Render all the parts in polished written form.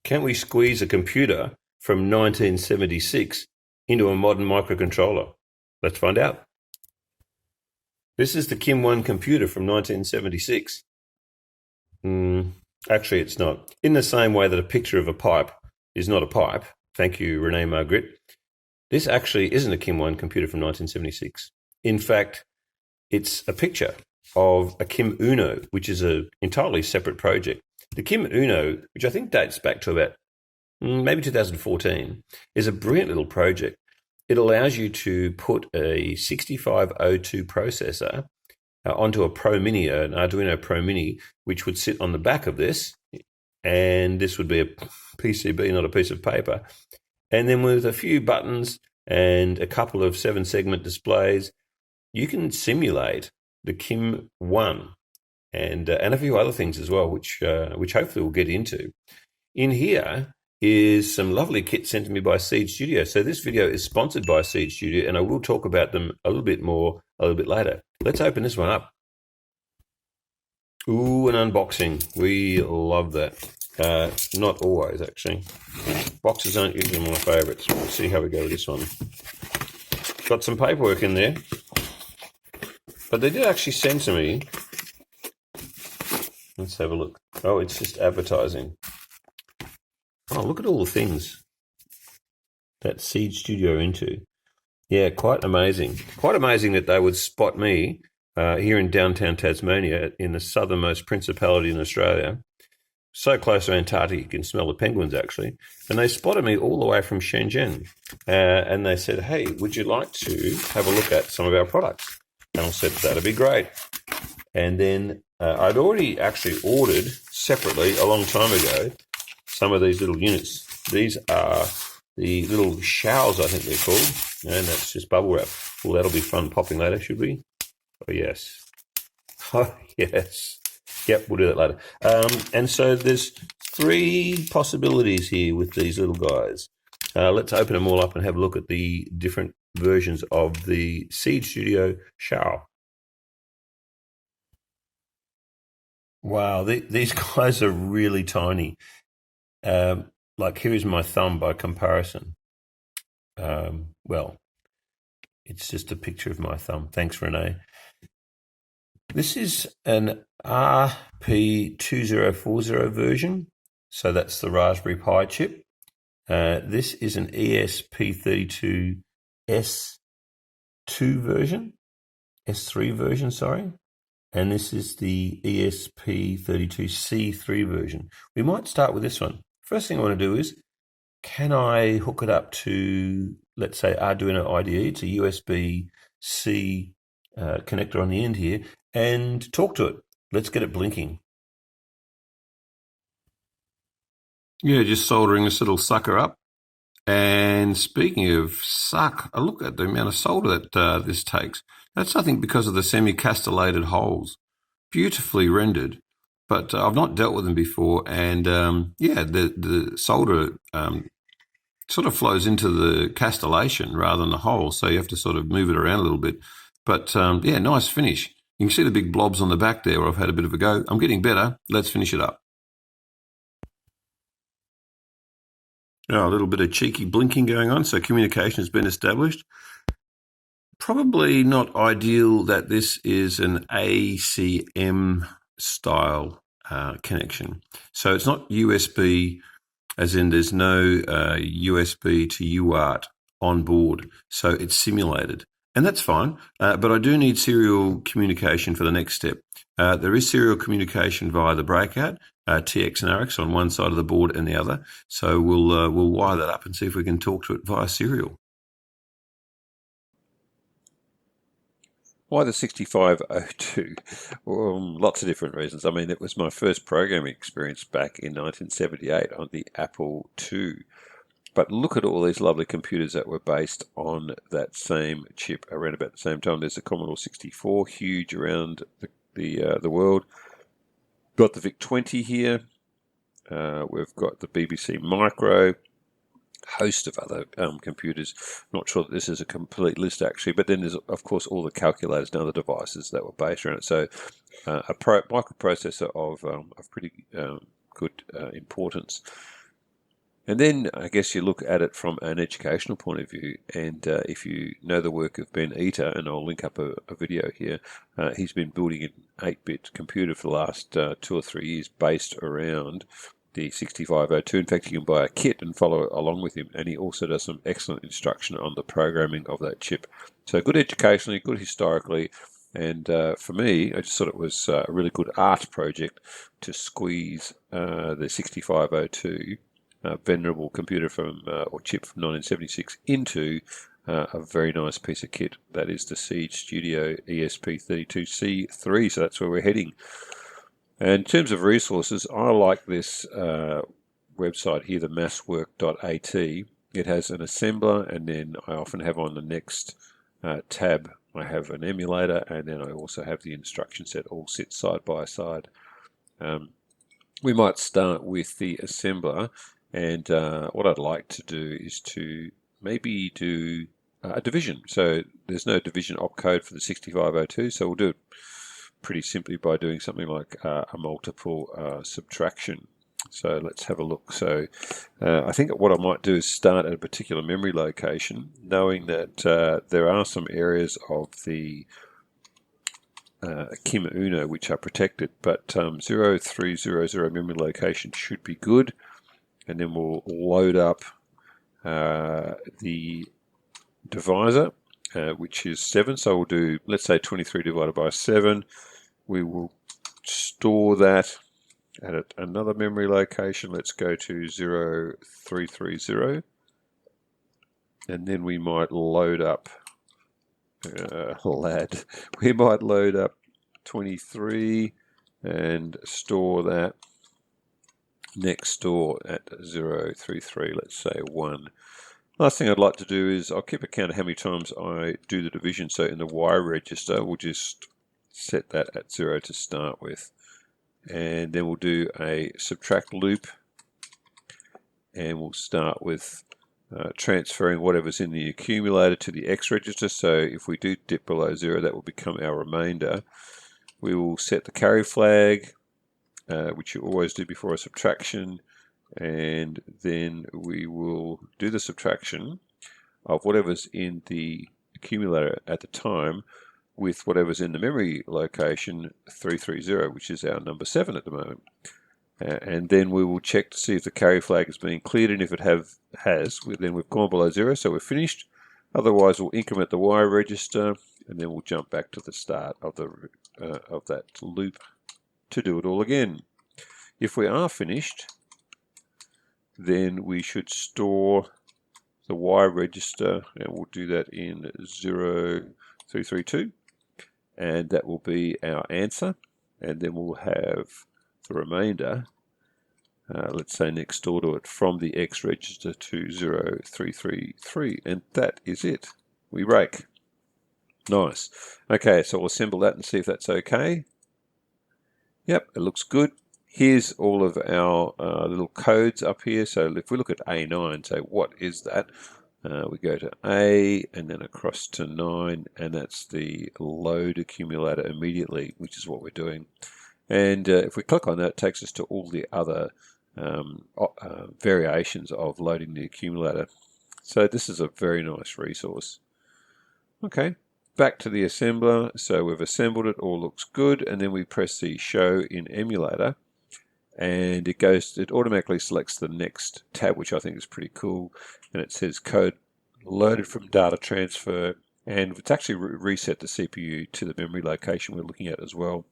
Can we squeeze a computer from 1976 into a modern microcontroller? Let's find out. This is the Kim-1 computer from 1976. Actually, it's not. In the same way that a picture of a pipe is not a pipe, thank you, Renee Margaret, this actually isn't a Kim-1 computer from 1976. In fact, it's a picture of a Kim Uno, which is an entirely separate project. The Kim Uno, which I think dates back to about maybe 2014, is a brilliant little project. It allows you to put a 6502 processor onto a Pro Mini, an Arduino Pro Mini, which would sit on the back of this, and this would be a PCB, not a piece of paper. And then with a few buttons and a couple of 7-segment displays, you can simulate the Kim-1 and a few other things as well, which hopefully we'll get into. In here is some lovely kit sent to me by Seed Studio. So this video is sponsored by Seed Studio, and I will talk about them a little bit more a little bit later. Let's open this one up. Ooh, an unboxing. We love that. Not always, actually. Boxes aren't usually my favourites. We'll see how we go with this one. Got some paperwork in there. But they did actually send to me. Let's have a look. Oh, it's just advertising. Oh, look at all the things that Seed Studio are into. Yeah, quite amazing. Quite amazing that they would spot me here in downtown Tasmania in the southernmost principality in Australia. So close to Antarctica, you can smell the penguins, actually. And they spotted me all the way from Shenzhen. And they said, hey, would you like to have a look at some of our products? And I said, that'd be great. And then I'd already actually ordered separately a long time ago some of these little units. These are the little showers, I think they're called. And that's just bubble wrap. Well, that'll be fun popping later, should we? Oh, yes. Oh, yes. Yep, we'll do that later. And so there's 3 possibilities here with these little guys. Let's open them all up and have a look at the different versions of the Seed Studio shower. Wow, these guys are really tiny. Like here's my thumb by comparison. Well, it's just a picture of my thumb. Thanks, Renee. This is an RP2040 version. So that's the Raspberry Pi chip. This is an ESP32C3 version, S3 version, sorry. And this is the ESP32C3 version. We might start with this one. First thing I want to do is, can I hook it up to, let's say, Arduino IDE? It's a USB-C connector on the end here, and talk to it. Let's get it blinking. Yeah, just soldering this little sucker up. And speaking of suck, a look at the amount of solder that this takes. That's, I think, because of the semi-castellated holes. Beautifully rendered, but I've not dealt with them before. And yeah, the solder sort of flows into the castellation rather than the hole, so you have to sort of move it around a little bit. But yeah, nice finish. You can see the big blobs on the back there where I've had a bit of a go. I'm getting better. Let's finish it up. Oh, a little bit of cheeky blinking going on, so communication has been established. Probably not ideal that this is an ACM style connection. So it's not USB, as in there's no USB to UART on board. So it's simulated. And that's fine, but I do need serial communication for the next step. There is serial communication via the breakout, TX and RX on one side of the board and the other. So we'll wire that up and see if we can talk to it via serial. Why the 6502? Lots of different reasons. I mean, it was my first programming experience back in 1978 on the Apple II. But look at all these lovely computers that were based on that same chip around about the same time. There's the Commodore 64, huge around the world. Got the VIC-20 here. We've got the BBC Micro. Host of other computers. Not sure that this is a complete list actually, but then there's of course all the calculators and other devices that were based around it. So a microprocessor of pretty good importance. And then I guess you look at it from an educational point of view, and if you know the work of Ben Eater, and I'll link up a video here, he's been building an 8-bit computer for the last 2 or 3 years based around the 6502. In fact, you can buy a kit and follow along with him, and he also does some excellent instruction on the programming of that chip. So good educationally, good historically, and for me, I just thought it was a really good art project to squeeze the 6502 venerable computer from or chip from 1976 into a very nice piece of kit. That is the Siege Studio ESP32C3. So that's where we're heading. And in terms of resources, I like this website here, the masswork.at. It has an assembler, and then I often have on the next tab, I have an emulator, and then I also have the instruction set all sit side by side. We might start with the assembler. And what I'd like to do is to maybe do a division. So there's no division opcode for the 6502, so we'll do it pretty simply by doing something like a multiple subtraction. So let's have a look. So I think what I might do is start at a particular memory location, knowing that there are some areas of the Kim Uno which are protected, but 0300 memory location should be good. And then we'll load up the divisor, which is 7. So we'll do, let's say 23 divided by 7. We will store that at another memory location. Let's go to 0330. And then we might load up, we might load up 23 and store that next door at 033, let's say 1. Last thing I'd like to do is I'll keep a count of how many times I do the division. So in the Y register, we'll just set that at 0 to start with. And then we'll do a subtract loop, and we'll start with transferring whatever's in the accumulator to the X register. So if we do dip below 0, that will become our remainder. We will set the carry flag, which you always do before a subtraction, and then we will do the subtraction of whatever's in the accumulator at the time with whatever's in the memory location 330, which is our number 7 at the moment. And then we will check to see if the carry flag has been cleared, and if it has, then we've gone below 0, so we're finished. Otherwise, we'll increment the Y register, and then we'll jump back to the start of that loop to do it all again. If we are finished, then we should store the Y register, and we'll do that in 0332, and that will be our answer. And then we'll have the remainder, let's say next door to it, from the X register to 0333, and that is it. We rake. Nice. Okay, so we'll assemble that and see if that's okay. Yep, it looks good. Here's all of our little codes up here. So if we look at A9, say what is that? We go to A and then across to 9, and that's the load accumulator immediately, which is what we're doing. And if we click on that, it takes us to all the other variations of loading the accumulator. So this is a very nice resource. Okay, back to the assembler. So we've assembled it, all looks good, and then we press the show in emulator, and it automatically selects the next tab, which I think is pretty cool, and it says code loaded from data transfer, and it's actually reset the CPU to the memory location we're looking at as well.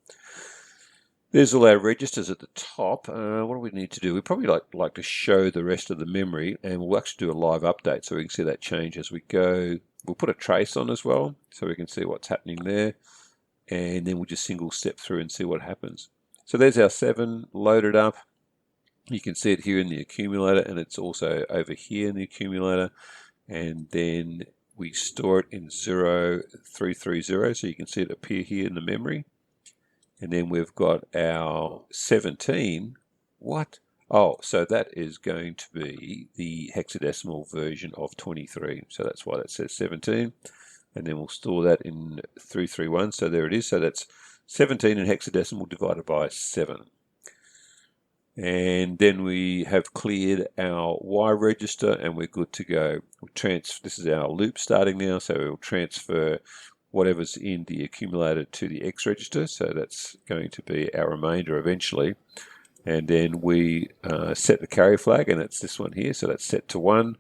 There's all our registers at the top. What do we need to do? We probably like to show the rest of the memory, and we'll actually do a live update so we can see that change as we go. We'll put a trace on as well so we can see what's happening there, and then we'll just single step through and see what happens. So there's our 7 loaded up. You can see it here in the accumulator, and it's also over here in the accumulator, and then we store it in 0330, so you can see it appear here in the memory. And then we've got our 17. What? Oh, so that is going to be the hexadecimal version of 23. So that's why that says 17. And then we'll store that in 331. So there it is. So that's 17 in hexadecimal divided by 7. And then we have cleared our Y register and we're good to go. This is our loop starting now, so we'll transfer whatever's in the accumulator to the X register, so that's going to be our remainder eventually. And then we set the carry flag, and it's this one here, so that's set to 1.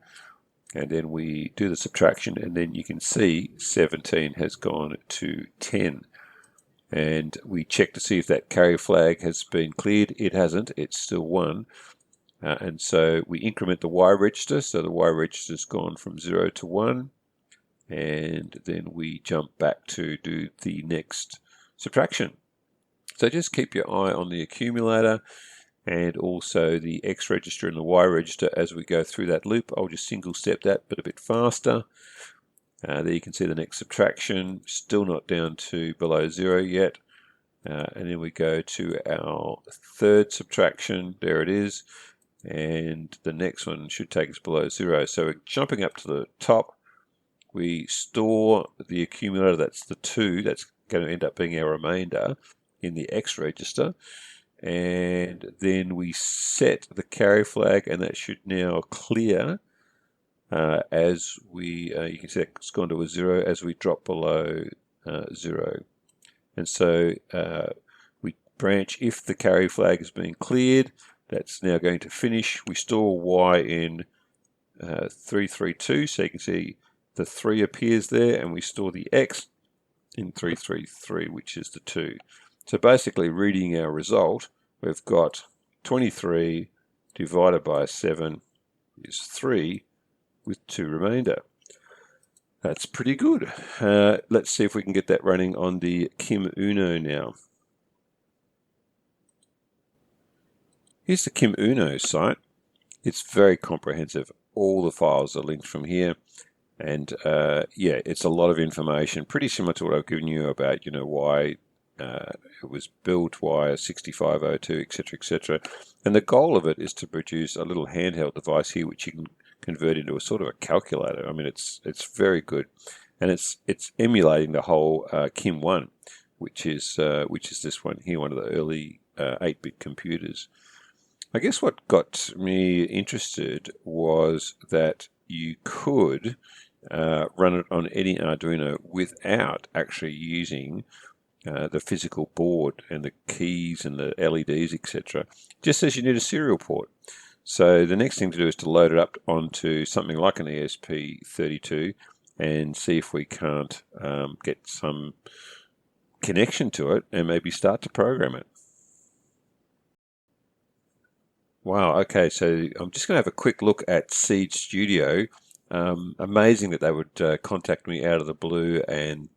And then we do the subtraction, and then you can see 17 has gone to 10. And we check to see if that carry flag has been cleared. It hasn't, it's still 1. And so we increment the Y register, so the Y register's gone from 0 to 1. And then we jump back to do the next subtraction. So just keep your eye on the accumulator and also the X register and the Y register as we go through that loop. I'll just single step that, but a bit faster. There you can see the next subtraction, still not down to below 0 yet. And then we go to our third subtraction, there it is. And the next one should take us below 0. So we're jumping up to the top. We store the accumulator, that's the 2, that's going to end up being our remainder, in the X register. And then we set the carry flag, and that should now clear as we, you can see it's gone to a 0 as we drop below 0. And so we branch if the carry flag has been cleared. That's now going to finish. We store Y in 332, so you can see the 3 appears there, and we store the X in 333, which is the 2. So basically, reading our result, we've got 23 divided by 7 is 3 with 2 remainder. That's pretty good. Let's see if we can get that running on the Kim Uno now. Here's the Kim Uno site. It's very comprehensive. All the files are linked from here. And yeah, it's a lot of information, pretty similar to what I've given you about, why it was built, why 6502, etc., etc. And the goal of it is to produce a little handheld device here, which you can convert into a sort of a calculator. I mean, it's very good, and it's emulating the whole Kim 1, which is this one here, one of the early 8-bit computers. I guess what got me interested was that you could run it on any Arduino without actually using the physical board and the keys and the LEDs, etc. Just as you need a serial port. So the next thing to do is to load it up onto something like an ESP32 and see if we can't get some connection to it and maybe start to program it. Wow, okay, so I'm just going to have a quick look at Seed Studio. Amazing that they would contact me out of the blue and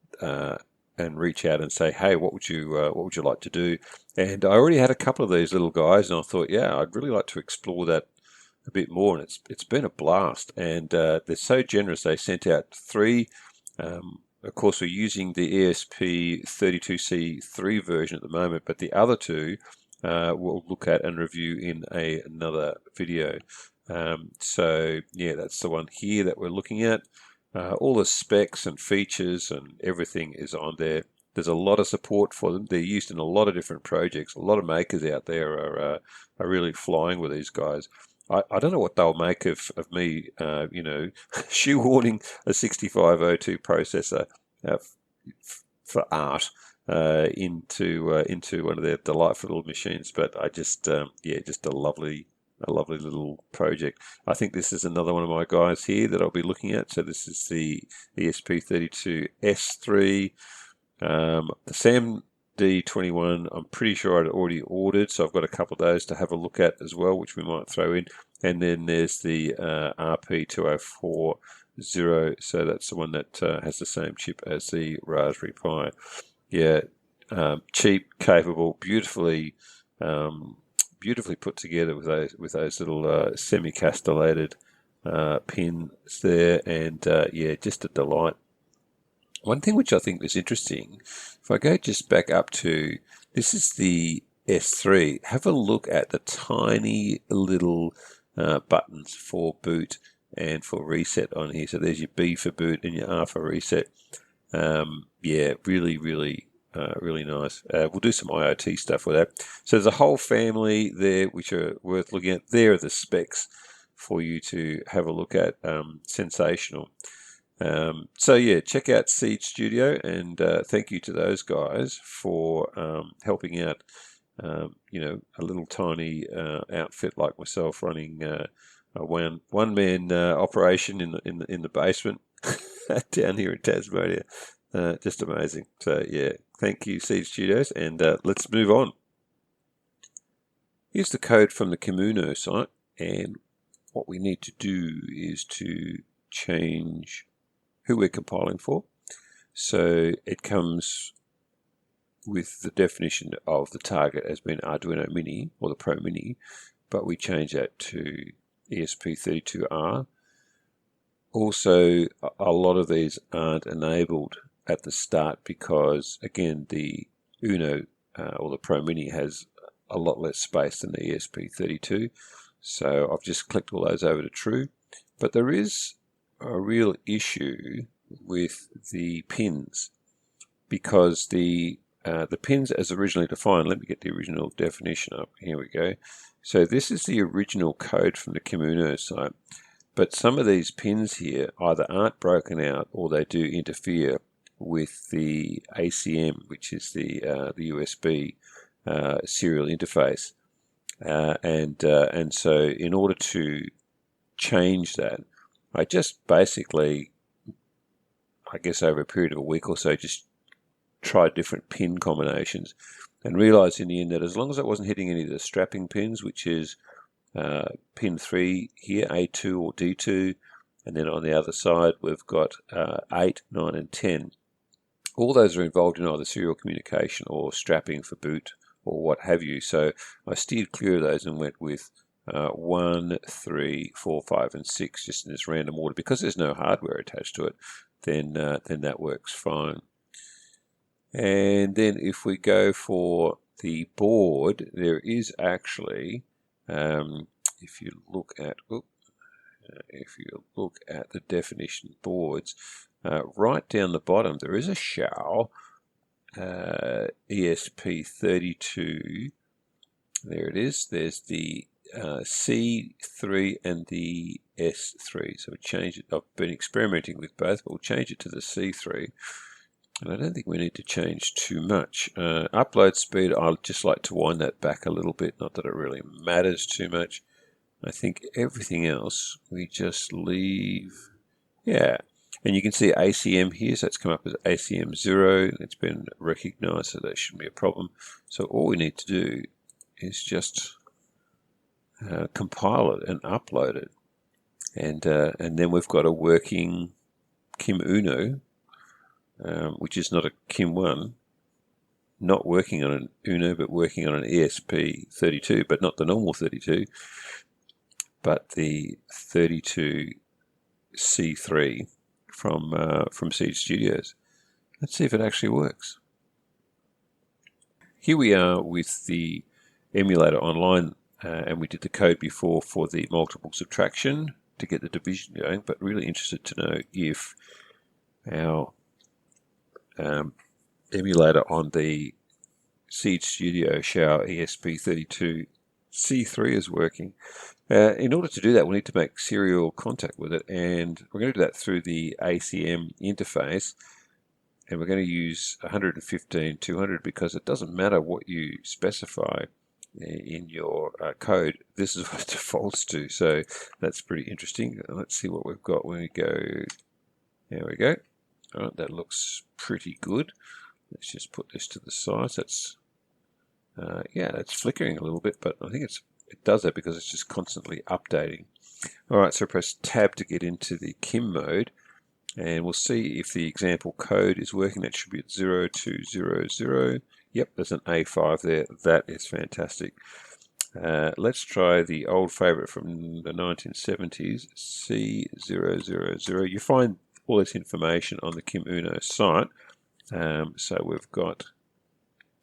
reach out and say, hey, what would you like to do? And I already had a couple of these little guys, and I thought, yeah, I'd really like to explore that a bit more. And it's been a blast, and they're so generous. They sent out 3. Of course, we're using the ESP32C3 version at the moment, but the other 2 we'll look at and review in another video. So yeah, that's the one here that we're looking at. All the specs and features and everything is on there. There's a lot of support for them. They're used in a lot of different projects. A lot of makers out there are really flying with these guys. I don't know what they'll make of me, shoehorning a 6502 processor for art into one of their delightful little machines. But I just just a lovely little project. I think this is another one of my guys here that I'll be looking at. So this is the ESP32S3. The SAMD21, I'm pretty sure I'd already ordered, so I've got a couple of those to have a look at as well, which we might throw in. And then there's the RP2040, so that's the one that has the same chip as the Raspberry Pi. Yeah, cheap, capable, beautifully put together with those little semi-castellated pins there, and yeah, just a delight. One thing which I think was interesting, if I go just back up to, this is the S3, have a look at the tiny little buttons for boot and for reset on here. So there's your B for boot and your R for reset. Yeah, really really nice. We'll do some IoT stuff with that. So there's a whole family there which are worth looking at. There are the specs for you to have a look at. Sensational. So yeah, check out Seed Studio, and thank you to those guys for helping out. You know, a little tiny outfit like myself running a one-man operation in the basement down here in Tasmania. Just amazing. So yeah, thank you, Seed Studios, and let's move on. Here's the code from the Kimuno site, and what we need to do is to change who we're compiling for. So it comes with the definition of the target as being Arduino Mini or the Pro Mini, but we change that to ESP32R. Also, a lot of these aren't enabled at the start because, again, the Uno or the Pro Mini has a lot less space than the ESP32. So I've just clicked all those over to true. But there is a real issue with the pins because the pins as originally defined, let me get the original definition up. Here we go. So this is the original code from the Kimuno site. But some of these pins here either aren't broken out or they do interfere with the ACM, which is the USB serial interface. And so in order to change that, I just basically, I guess over a period of a week or so, just tried different pin combinations and realized in the end that as long as I wasn't hitting any of the strapping pins, which is pin 3 here, A2 or D2, and then on the other side we've got 8, 9 and 10. All those are involved in either serial communication or strapping for boot or what have you. So I steered clear of those and went with 1, 3, 4, 5 and 6 just in this random order. Because there's no hardware attached to it, then that works fine. And then if we go for the board, there is actually if you look at the definition boards, right down the bottom there is a XIAO ESP32. There it is. There's the C3 and the S3. So we change it. I've been experimenting with both, but we'll change it to the C3. And I don't think we need to change too much. Upload speed, I'd just like to wind that back a little bit. Not that it really matters too much. I think everything else we just leave. Yeah. And you can see ACM here, so it's come up as ACM 0. It's been recognized, so that shouldn't be a problem. So all we need to do is just compile it and upload it. And then we've got a working Kimuno, which is not a Kim1, not working on an Uno, but working on an ESP32, but not the normal 32, but the 32C3 from Seed Studios. Let's see if it actually works. Here we are with the emulator online, and we did the code before for the multiple subtraction to get the division going, but really interested to know if our emulator on the Seed Studio XIAO ESP32C3 is working. In order to do that, we need to make serial contact with it, and we're going to do that through the ACM interface, and we're going to use 115, 200 because it doesn't matter what you specify in your code. This is what it defaults to, so that's pretty interesting. Let's see what we've got when we go. There we go. All right, that looks pretty good. Let's just put this to the side. That's yeah, that's flickering a little bit, but I think it does that because it's just constantly updating. All right, so press Tab to get into the Kim mode, and we'll see if the example code is working. That should be at 0200. Yep, there's an A5 there. That is fantastic. Let's try the old favorite from the 1970s, C000. You find all this information on the Kimuno site. So we've got,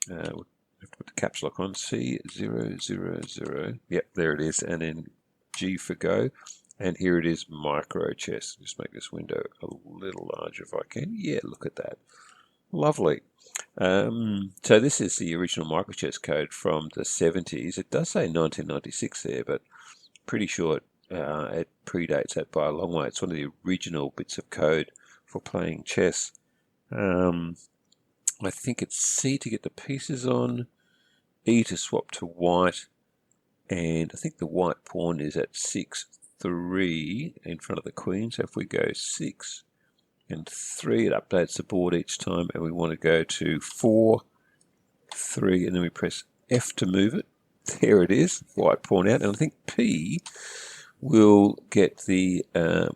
we have to put the caps lock on, C000. Yep, there it is. And then G for go. And here it is, micro chess. Just make this window a little larger if I can. Yeah, look at that. Lovely. So this is the original microchess code from the 70s. It does say 1996 there, but pretty sure it predates that by a long way. It's one of the original bits of code for playing chess. I think it's C to get the pieces on, E to swap to white, and I think the white pawn is at 6-3 in front of the queen. So if we go 6 and 3, it updates the board each time, and we want to go to 4, 3, and then we press F to move it. There it is, white pawn out, and I think P will get the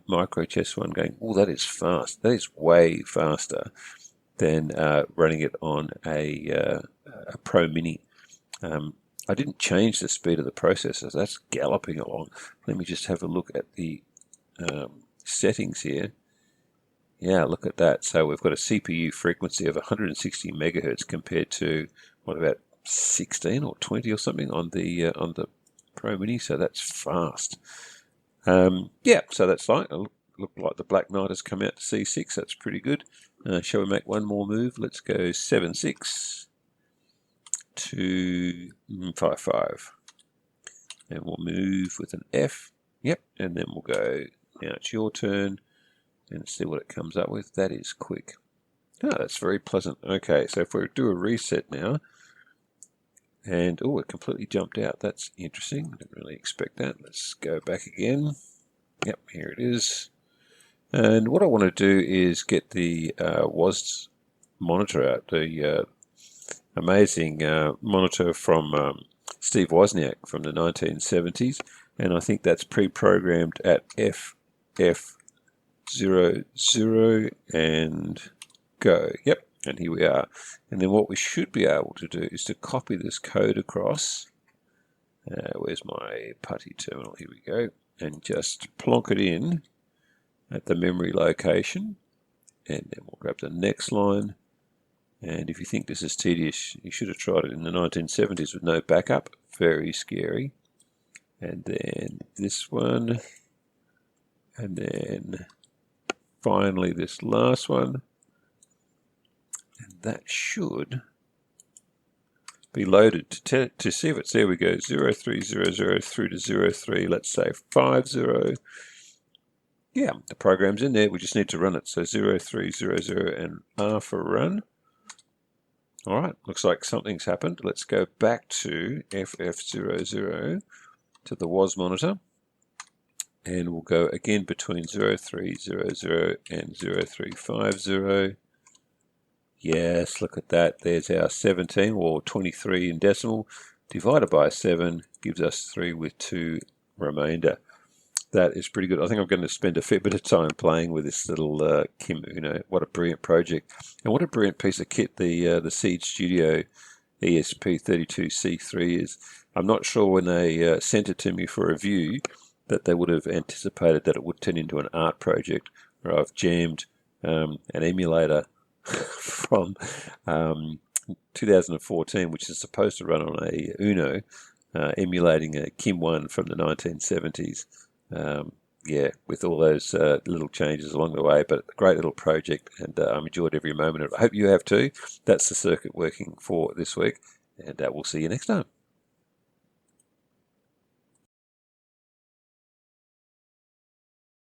micro chess one going. Oh, that is fast. That is way faster than running it on a Pro Mini. I didn't change the speed of the processor. That's galloping along. Let me just have a look at the settings here. Yeah, look at that. So we've got a CPU frequency of 160 megahertz compared to what, about 16 or 20 or something on the Pro Mini. So that's fast. Yeah, so that's like, look like the Black Knight has come out to C6. That's pretty good. Shall we make one more move? Let's go 7-6 to 5-5. And we'll move with an F. Yep, and then we'll go, now it's your turn, and see what it comes up with. That is quick. Oh, that's very pleasant. Okay, so if we do a reset now, and oh, it completely jumped out. That's interesting. I didn't really expect that. Let's go back again. Yep, here it is. And what I want to do is get the WOS monitor out, the amazing monitor from Steve Wozniak from the 1970s, and I think that's pre-programmed at FF00 and go. Yep, and here we are. And then what we should be able to do is to copy this code across. Where's my putty terminal? Here we go. And just plonk it in at the memory location, and then we'll grab the next line. And if you think this is tedious, you should have tried it in the 1970s with no backup. Very scary. And then this one, and then finally this last one, and that should be loaded to see if it's there. We go 0300 through to 03, let's say 50. Yeah, the program's in there, we just need to run it. So 0300 and R for run. All right, looks like something's happened. Let's go back to FF00 to the WOS monitor, and we'll go again between 0300 and 0350. Yes, look at that. There's our 17, or 23 in decimal, divided by 7 gives us 3 with 2 remainder. That is pretty good. I think I'm going to spend a fair bit of time playing with this little Kim Uno. What a brilliant project. And what a brilliant piece of kit the Seed Studio ESP32C3 is. I'm not sure when they sent it to me for review that they would have anticipated that it would turn into an art project where I've jammed an emulator from 2014, which is supposed to run on a Uno, emulating a Kim 1 from the 1970s. Yeah, with all those little changes along the way, but a great little project, and I've enjoyed every moment of it. I hope you have too. That's the circuit working for this week, and we'll see you next time.